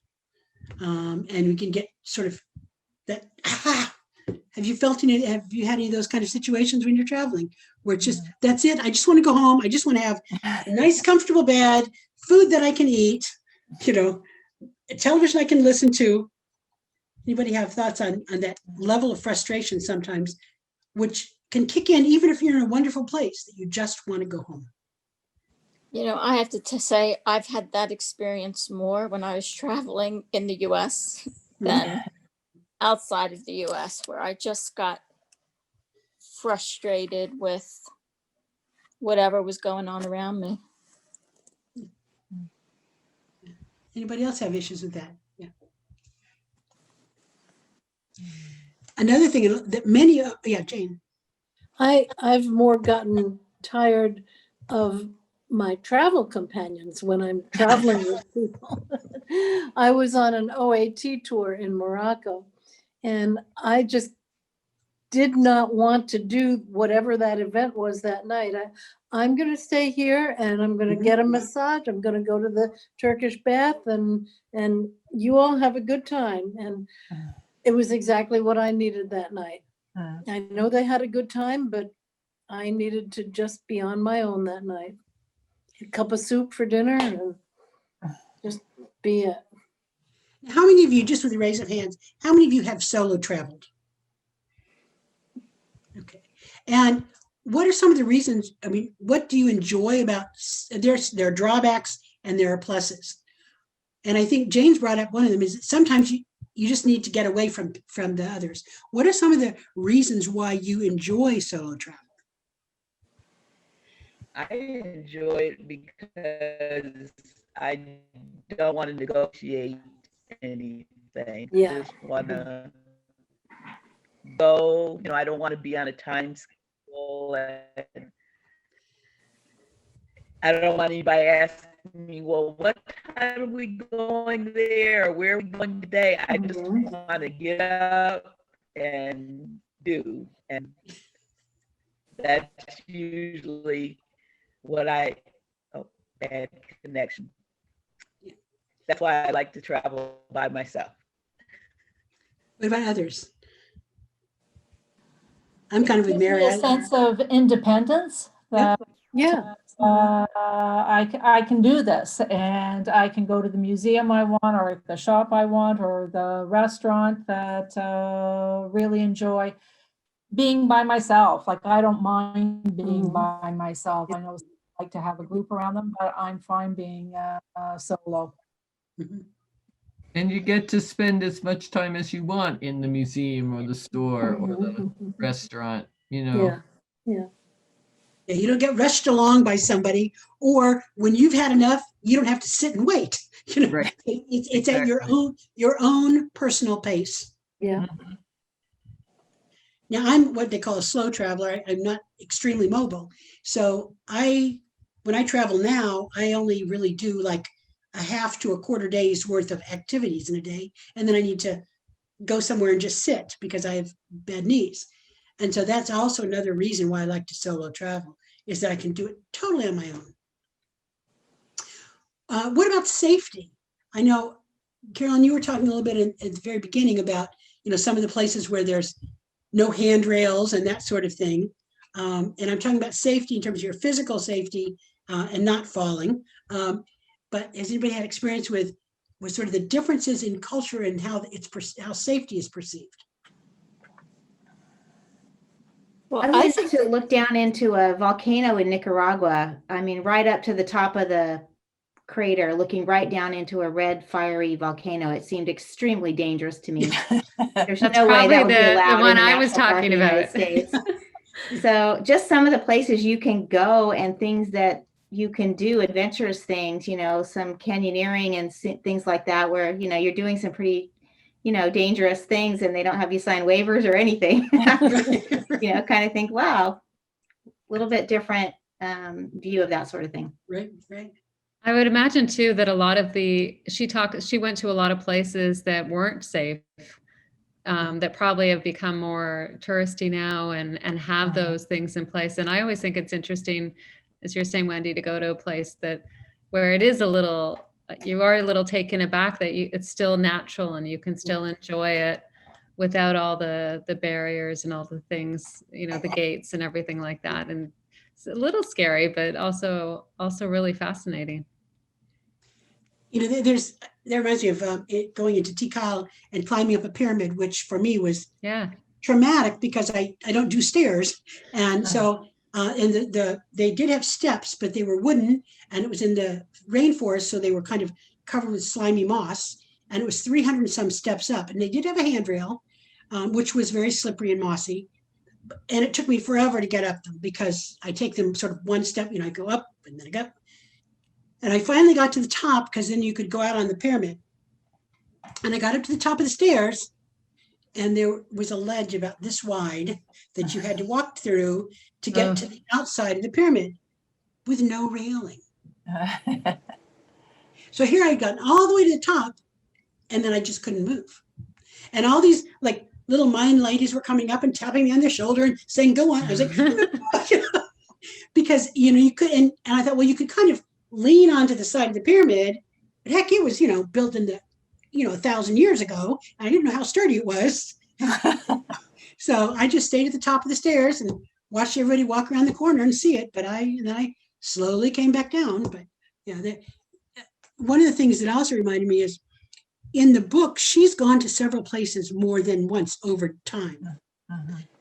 And we can get sort of that, have you had any of those kind of situations when you're traveling where it's just, that's it. I just want to go home. I just want to have a nice, comfortable bed, food that I can eat, you know, a television I can listen to. Anybody have thoughts on that level of frustration sometimes, which can kick in even if you're in a wonderful place that you just want to go home? You know, I have to say I've had that experience more when I was traveling in the US than outside of the US, where I just got frustrated with whatever was going on around me. Anybody else have issues with that? Yeah. Another thing that Jane. I've more gotten tired of my travel companions when I'm traveling with people. I was on an OAT tour in Morocco, and I just did not want to do whatever that event was that night. I'm going to stay here and I'm going to get a massage. I'm going to go to the Turkish bath, and you all have a good time. And it was exactly what I needed that night. I know they had a good time, but I needed to just be on my own that night. A cup of soup for dinner and just be it. How many of you, just with a raise of hands, how many of you have solo traveled? Okay. And what are some of the reasons? I mean, what do you enjoy about, there are drawbacks and there are pluses. And I think Jane's brought up one of them is that sometimes you just need to get away from the others. What are some of the reasons why you enjoy solo travel? I enjoy it because I don't want to negotiate anything. Yeah. I just want to go, I don't want to be on a time schedule. And I don't want anybody asking me, well, what time are we going there? Or where are we going today? I just want to get up and do. And that's usually what bad connection. That's why I like to travel by myself. What about others? I'm kind of with Gives me Mary. a sense of independence that Yeah. I can do this, and I can go to the museum I want, or the shop I want, or the restaurant that really enjoy being by myself. Like, I don't mind being by myself. I know some like to have a group around them, but I'm fine being solo. And you get to spend as much time as you want in the museum or the store or the restaurant, Yeah. Yeah, you don't get rushed along by somebody, or when you've had enough, you don't have to sit and wait. Right. It's at your own personal pace. Yeah. Now, I'm what they call a slow traveler. I'm not extremely mobile. So when I travel now, I only really do like a half to a quarter day's worth of activities in a day. And then I need to go somewhere and just sit because I have bad knees. And so that's also another reason why I like to solo travel, is that I can do it totally on my own. What about safety? I know, Carolyn, you were talking a little bit at the very beginning about, some of the places where there's no handrails and that sort of thing. And I'm talking about safety in terms of your physical safety and not falling. But has anybody had experience with sort of the differences in culture and how safety is perceived? Well, I like to look down into a volcano in Nicaragua. I mean, right up to the top of the crater, looking right down into a red fiery volcano. It seemed extremely dangerous to me. There's no way that would be allowed the one in the I was national park talking in the about. United States. So just some of the places you can go and things that you can do, adventurous things, some canyoneering and things like that, where, you're doing some pretty, dangerous things and they don't have you sign waivers or anything. Kind of think, wow, a little bit different view of that sort of thing. Right. I would imagine too that a lot of she went to a lot of places that weren't safe, that probably have become more touristy now and have those things in place. And I always think it's interesting, as you're saying, Wendy, to go to a place where it is you are a little taken aback that it's still natural and you can still enjoy it without all the barriers and all the things, the gates and everything like that. And it's a little scary, but also really fascinating. That reminds me of going into Tikal and climbing up a pyramid, which for me was traumatic because I don't do stairs. And so, and they did have steps, but they were wooden and it was in the rainforest. So they were kind of covered with slimy moss, and it was 300 and some steps up, and they did have a handrail, which was very slippery and mossy. And it took me forever to get up them because I take them sort of one step, I go up and then I go up. And I finally got to the top because then you could go out on the pyramid. And I got up to the top of the stairs and there was a ledge about this wide that you had to walk through to get to the outside of the pyramid. with no railing. So here I'd gotten all the way to the top, and then I just couldn't move. And all these like little Mayan ladies were coming up and tapping me on their shoulder and saying, "Go on." I was like, because you could, and I thought, well, you could kind of lean onto the side of the pyramid, but heck, it was built in the 1,000 years ago, and I didn't know how sturdy it was. So I just stayed at the top of the stairs and watched everybody walk around the corner and see it. But then I slowly came back down. But one of the things that also reminded me is in the book, she's gone to several places more than once over time.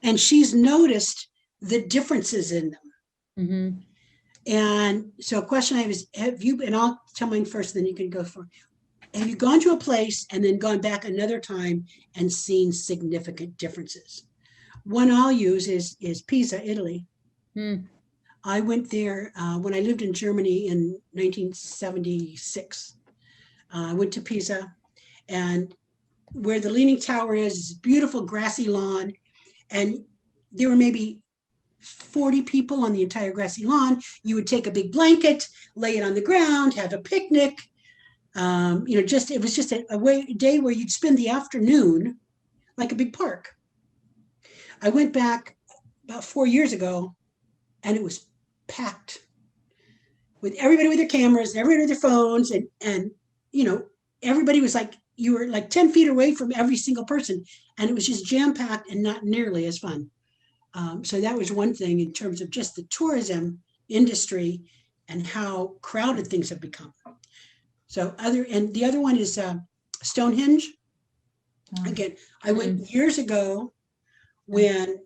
And she's noticed the differences in them. Mm-hmm. And so a question I have is, and I'll tell mine first, then you can go for it. Have you gone to a place and then gone back another time and seen significant differences? One I'll use is Pisa, Italy. I went there when I lived in Germany in 1976. I went to Pisa, and where the Leaning Tower is beautiful grassy lawn, and there were maybe 40 people on the entire grassy lawn. You would take a big blanket, lay it on the ground, have a picnic. It was just a day where you'd spend the afternoon like a big park. I went back about 4 years ago, and it was packed with everybody with their cameras and everybody with their phones, and everybody was like, you were like 10 feet away from every single person, and it was just jam-packed and not nearly as fun. So that was one thing in terms of just the tourism industry and how crowded things have become. And the other one is Stonehenge. Again, I went years ago when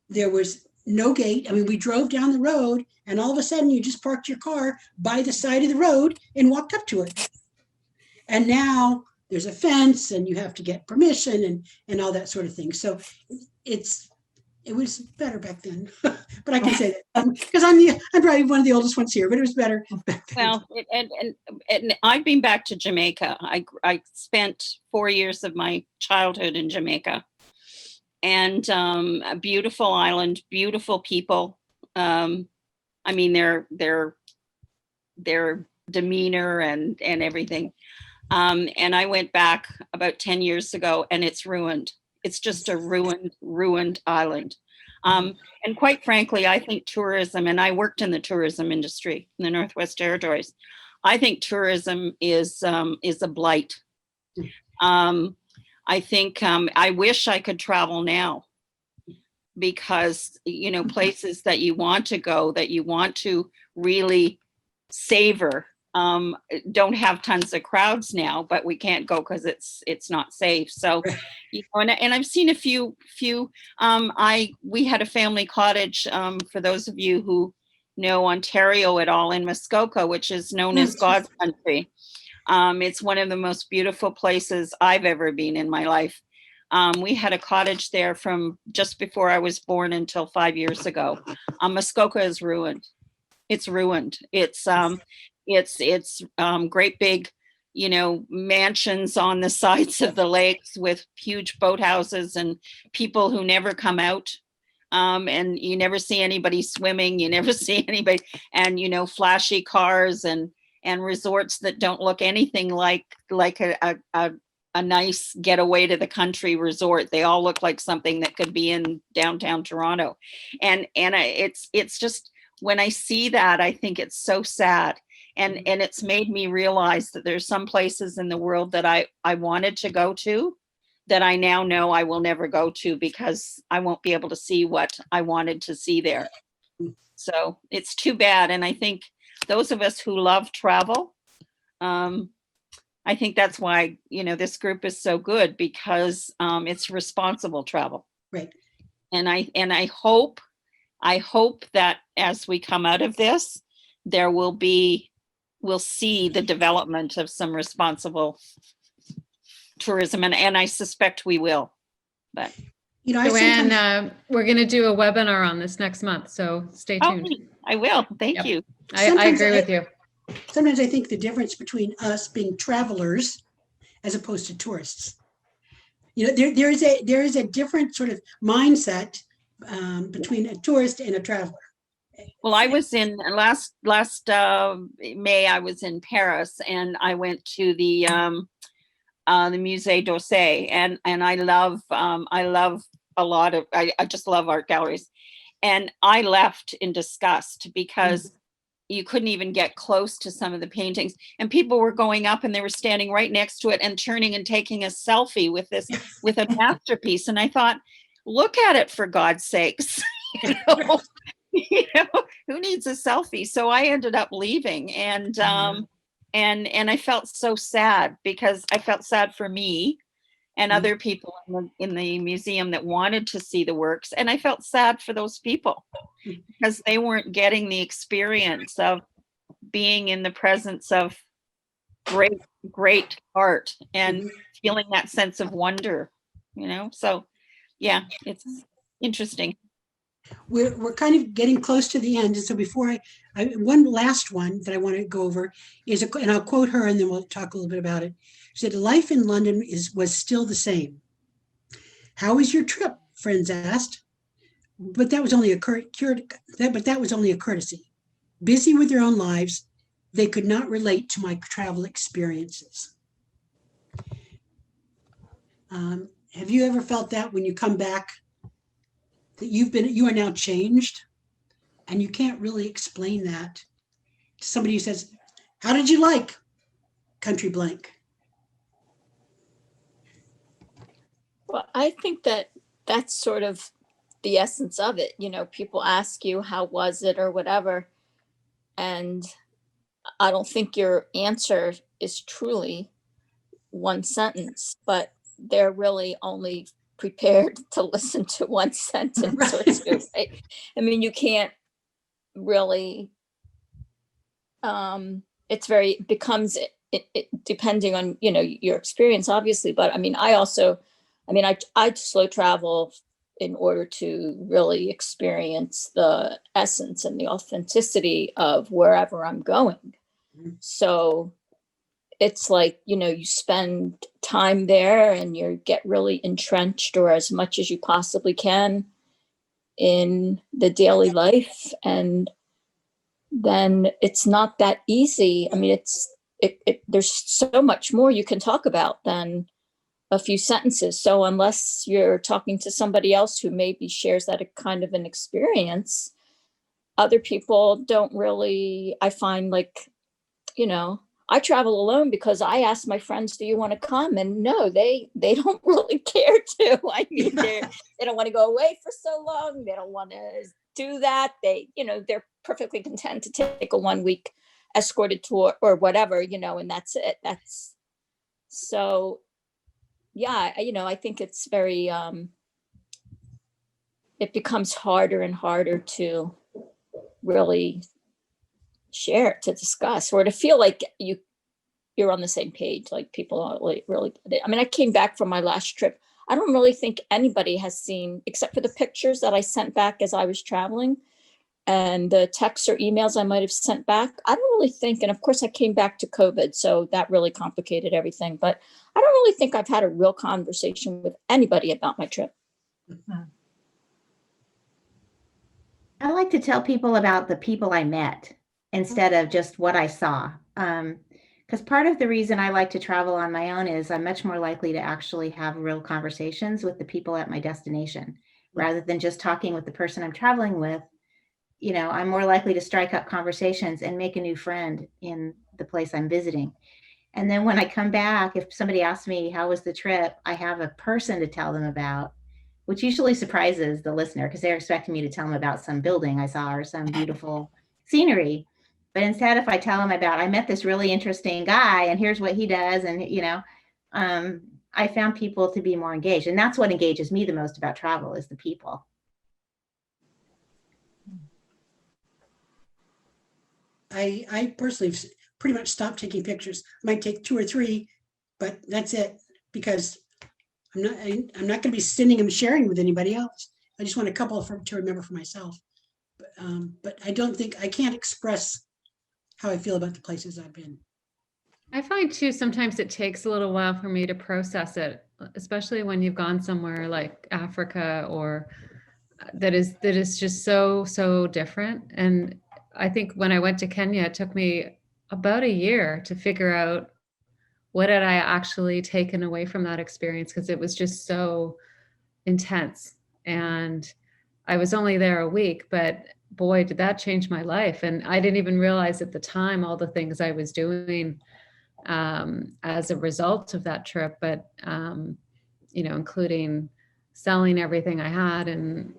there was no gate. I mean, we drove down the road, and all of a sudden you just parked your car by the side of the road and walked up to it. And now there's a fence, and you have to get permission and all that sort of thing. So it was better back then, but I can say that because I'm probably one of the oldest ones here, but it was better back then. Well, and I've been back to Jamaica. I spent 4 years of my childhood in Jamaica, and a beautiful island, beautiful people. I mean, their demeanor and everything. And I went back about 10 years ago, and it's ruined. It's just a ruined island. And quite frankly, I think tourism, and I worked in the tourism industry in the Northwest Territories, I think tourism is a blight. I think I wish I could travel now, because, places that you want to go, that you want to really savor, don't have tons of crowds now, but we can't go because it's not safe. So, and I've seen a few. We had a family cottage. For those of you who know Ontario at all, in Muskoka, which is known as God's country. It's one of the most beautiful places I've ever been in my life. We had a cottage there from just before I was born until 5 years ago. Muskoka is ruined. It's ruined. It's great big, mansions on the sides of the lakes with huge boathouses and people who never come out. And you never see anybody swimming. You never see anybody, and, flashy cars and resorts that don't look anything like a nice getaway to the country resort. They all look like something that could be in downtown Toronto. And it's just, when I see that, I think it's so sad. And it's made me realize that there's some places in the world that I wanted to go to that I now know I will never go to because I won't be able to see what I wanted to see there. So it's too bad. And I think those of us who love travel, I think that's why, this group is so good, because it's responsible travel. Right. And I hope that as we come out of this, we'll see the development of some responsible tourism, and I suspect we will. But Joanne, we're going to do a webinar on this next month, so stay tuned. I will. Thank you. I agree with you. Sometimes I think the difference between us being travelers as opposed to tourists, there is a different sort of mindset between a tourist and a traveler. Well, I was in last May, I was in Paris and I went to the Musée d'Orsay, and I love a lot of, I just love art galleries. And I left in disgust because you couldn't even get close to some of the paintings, and people were going up and they were standing right next to it and turning and taking a selfie with a masterpiece. And I thought, look at it, for God's sakes. you know? Who needs a selfie? So I ended up leaving, and I felt so sad, because I felt sad for me and other people in the museum that wanted to see the works. And I felt sad for those people because they weren't getting the experience of being in the presence of great art and feeling that sense of wonder, So yeah, it's interesting. We're kind of getting close to the end. And so before one last one that I want to go over is, and I'll quote her and then we'll talk a little bit about it. She said, "Life in London was still the same. How was your trip?" Friends asked. But that was only a courtesy. Busy with their own lives, they could not relate to my travel experiences. Have you ever felt that when you come back, that you are now changed, and you can't really explain that to somebody who says, "How did you like country blank?" Well, I think that's sort of the essence of it. People ask you, how was it or whatever. And I don't think your answer is truly one sentence, but they're really only prepared to listen to one sentence or two. Right? I mean, you can't really, it becomes depending on, your experience, obviously. But I mean, I slow travel in order to really experience the essence and the authenticity of wherever I'm going. So it's like, you spend time there and you get really entrenched, or as much as you possibly can, in the daily life. And then it's not that easy. I mean, there's so much more you can talk about than a few sentences. So unless you're talking to somebody else who maybe shares that kind of an experience, other people don't really, I find, like, I travel alone because I ask my friends, do you want to come? And no, they don't really care to. I mean, they don't want to go away for so long. They don't want to do that. They're perfectly content to take a 1 week escorted tour or whatever, and that's it. So yeah, I think it's very, it becomes harder and harder to really share, to discuss, or to feel like you're on the same page, like people are really. I mean, I came back from my last trip. I don't really think anybody has seen, except for the pictures that I sent back as I was traveling and the texts or emails I might have sent back. I don't really think, and of course I came back to COVID, so that really complicated everything, but I don't really think I've had a real conversation with anybody about my trip. I like to tell people about the people I met instead of just what I saw. Because part of the reason I like to travel on my own is I'm much more likely to actually have real conversations with the people at my destination, rather than just talking with the person I'm traveling with. I'm more likely to strike up conversations and make a new friend in the place I'm visiting. And then when I come back, if somebody asks me, how was the trip? I have a person to tell them about, which usually surprises the listener because they're expecting me to tell them about some building I saw or some beautiful scenery. But instead, if I tell them about, I met this really interesting guy and here's what he does. And, I found people to be more engaged. And that's what engages me the most about travel, is the people. I personally pretty much stopped taking pictures. I might take 2 or 3, but that's it, because I'm not going to be sending them, sharing with anybody else. I just want a couple to remember for myself. But I can't express how I feel about the places I've been. I find too, sometimes it takes a little while for me to process it, especially when you've gone somewhere like Africa or that is just so different. And I think when I went to Kenya, it took me about a year to figure out what had I actually taken away from that experience, because it was just so intense. And I was only there a week, but boy, did that change my life. And I didn't even realize at the time all the things I was doing as a result of that trip, but including selling everything I had and,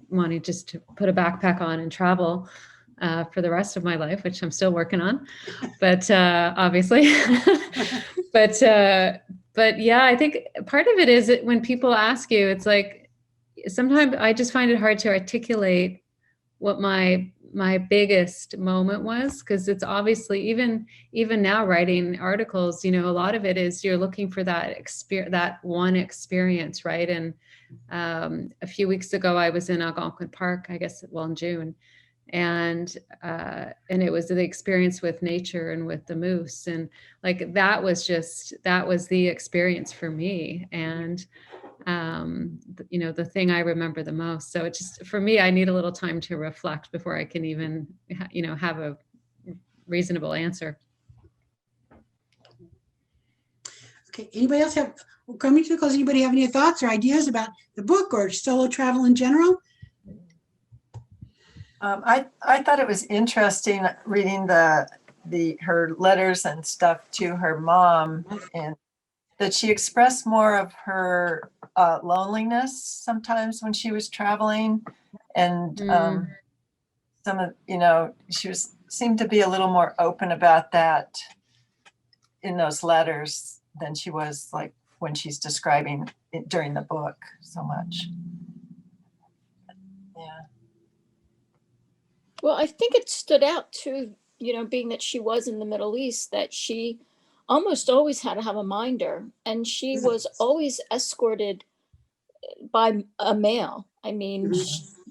wanting just to put a backpack on and travel for the rest of my life, which I'm still working on, but obviously, but yeah, I think part of it is that when people ask you, it's like, sometimes I just find it hard to articulate what my biggest moment was, because it's obviously even now writing articles, a lot of it is you're looking for that one experience, right? And a few weeks ago, I was in Algonquin Park, I guess, in June, and it was the experience with nature and with the moose, and like that was the experience for me, and the thing I remember the most. So it's just, for me, I need a little time to reflect before I can even have a reasonable answer. Okay, anybody else coming to the close, anybody have any thoughts or ideas about the book or solo travel in general? I thought it was interesting reading her letters and stuff to her mom, and that she expressed more of her loneliness sometimes when she was traveling, and some of she seemed to be a little more open about that in those letters than she was like when she's describing it during the book so much. Yeah. Well, I think it stood out too, being that she was in the Middle East, that she almost always had to have a minder, and she was always escorted by a male. I mean,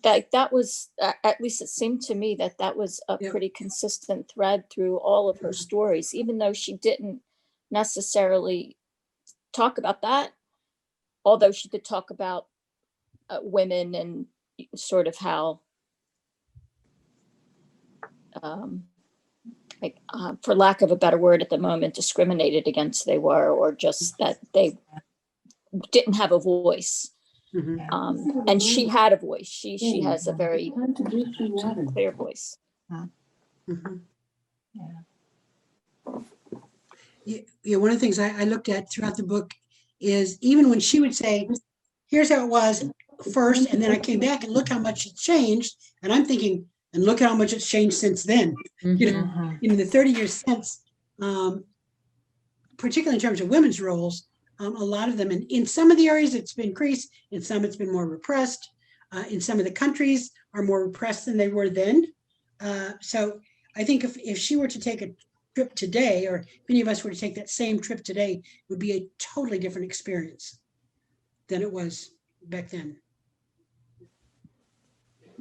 that was, at least it seemed to me that was a pretty consistent thread through all of her stories, even though she didn't necessarily talk about that, although she did talk about women and sort of how for lack of a better word at the moment, discriminated against they were, or just that they didn't have a voice. And she had a voice. She has a very clear voice. Yeah, one of the things I looked at throughout the book is even when she would say, here's how it was first, and then I came back and look how much it changed, and I'm thinking, and look how much it's changed since then. In the 30 years since, particularly in terms of women's roles, a lot of them, in some of the areas it's been increased, in some it's been more repressed, in some of the countries are more repressed than they were then. So I think if she were to take a trip today, or if any of us were to take that same trip today, it would be a totally different experience than it was back then.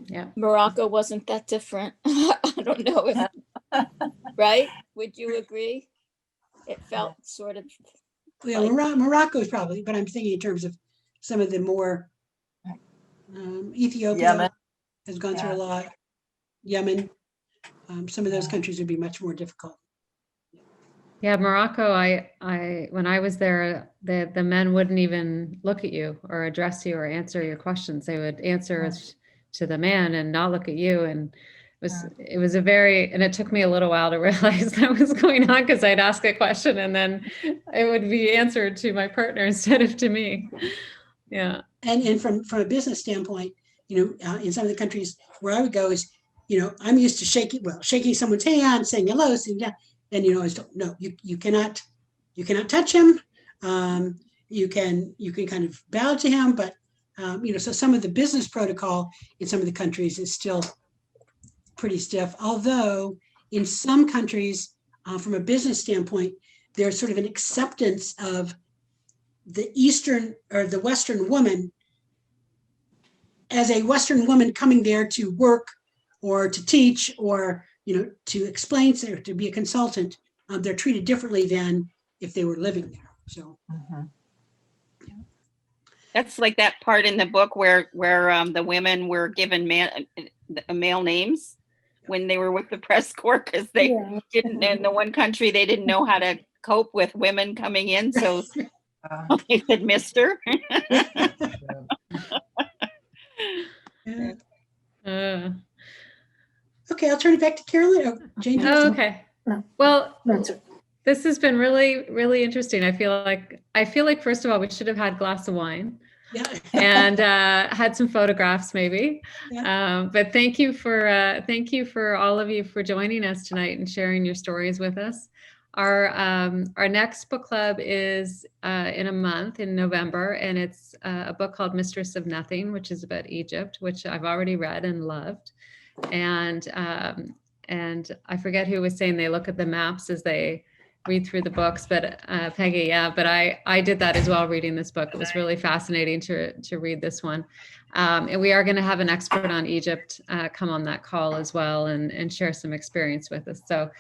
Yeah. Morocco wasn't that different. I don't know if, right? Would you agree? It felt sort of. Yeah, like, Morocco is probably, but I'm thinking in terms of some of the more, Ethiopia Yemen has gone through a lot. Yemen, some of those countries would be much more difficult. Yeah, Morocco, when I was there, the men wouldn't even look at you or address you or answer your questions. They would answer to the man and not look at you. And it was and it took me a little while to realize that was going on, because I'd ask a question and then it would be answered to my partner instead of to me. Yeah. And from a business standpoint, in some of the countries where I would go is, I'm used to shaking someone's hand, saying hello, and I was told, no, you cannot touch him. You can kind of bow to him, but so some of the business protocol in some of the countries is still pretty stiff. Although in some countries, from a business standpoint, there's sort of an acceptance of the Eastern or the Western woman as a Western woman coming there to work or to teach or to explain, or to be a consultant. They're treated differently than if they were living there. So, That's like that part in the book where the women were given male names when they were with the press corps, because they didn't, in the one country, they didn't know how to cope with women coming in. So they said Mister. Uh, Okay, I'll turn it back to Carolyn. Oh, Jane, do you have oh, some- okay. No. Well, That's it. this has been really, really interesting. I feel like first of all, we should have had a glass of wine Yeah. and had some photographs maybe. But thank you for all of you for joining us tonight and sharing your stories with us. Our next book club is in a month, in November, and it's a book called Mistress of Nothing, which is about Egypt, which I've already read and loved. And I forget who was saying they look at the maps as they read through the books, but Peggy, yeah, but I did that as well, reading this book. It was really fascinating to read this one. And we are going to have an expert on Egypt come on that call as well and share some experience with us. So,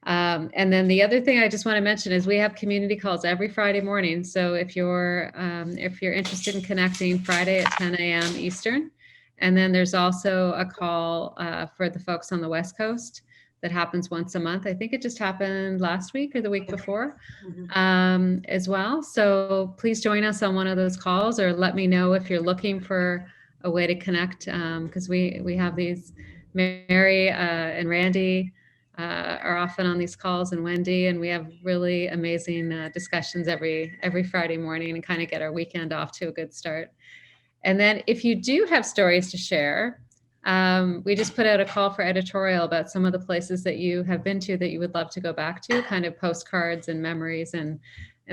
and then the other thing I just want to mention is we have community calls every Friday morning. So if you're interested in connecting, Friday at 10 a.m. Eastern. And then there's also a call for the folks on the West Coast that happens once a month. I think it just happened last week or the week before as well. So please join us on one of those calls, or let me know if you're looking for a way to connect, because we have these. Mary and Randy are often on these calls, and Wendy, and we have really amazing discussions every Friday morning and kind of get our weekend off to a good start. And then if you do have stories to share, we just put out a call for editorial about some of the places that you have been to that you would love to go back to, kind of postcards and memories and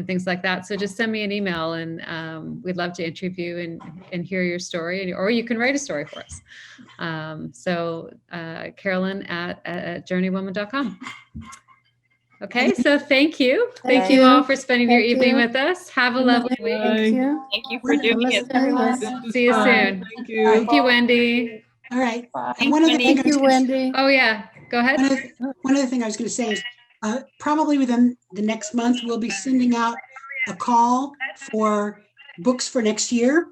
things like that. So just send me an email, and we'd love to interview and hear your story, or you can write a story for us. Carolyn at JourneyWoman.com. Okay, so thank you. Thank you all for spending your evening with us. Have a lovely week. Thank you. Thank you for doing it. Namaste. See you soon. Thank you. Thank you, Wendy. All right. Thank And one other thing Thank you, Wendy. Oh yeah, go ahead. One other thing I was going to say is probably within the next month, we'll be sending out a call for books for next year.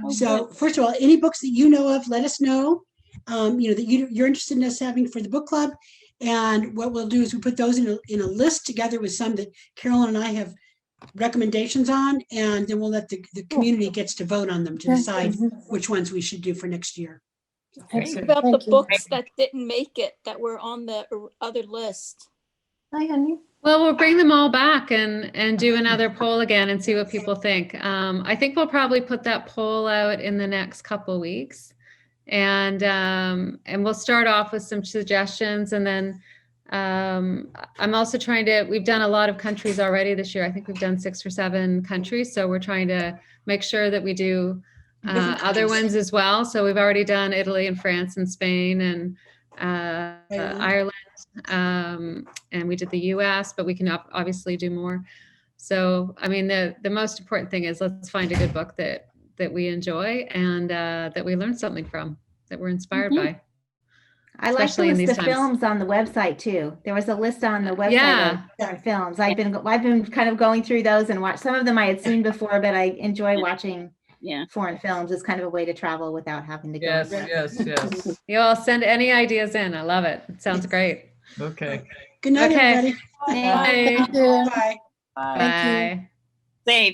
So first of all, any books that you know of, let us know, that you're interested in us having for the book club. And what we'll do is we put those in a list together with some that Carolyn and I have recommendations on, and then we'll let the community gets to vote on them to decide which ones we should do for next year. What about the books that didn't make it, that were on the other list? Hi, honey. Well, we'll bring them all back and do another poll again and see what people think. I think we'll probably put that poll out in the next couple of weeks. And we'll start off with some suggestions, and then I'm also we've done a lot of countries already this year. I think we've done 6 or 7 countries. So we're trying to make sure that we do other ones as well. So we've already done Italy and France and Spain and Ireland, and we did the US, but we can obviously do more. So, I mean, the most important thing is let's find a good book that we enjoy and that we learn something from, that we're inspired by. I like the Especially in list these of times. films on the website too. There was a list on the website Yeah. of films. I've been kind of going through those and watched. Some of them I had seen before, but I enjoy watching foreign films. It's kind of a way to travel without having to go. Yes. You'll send any ideas in. I love it. It sounds great. Okay. Good night, Okay. everybody. Bye. Thank you. Bye. Bye. Save.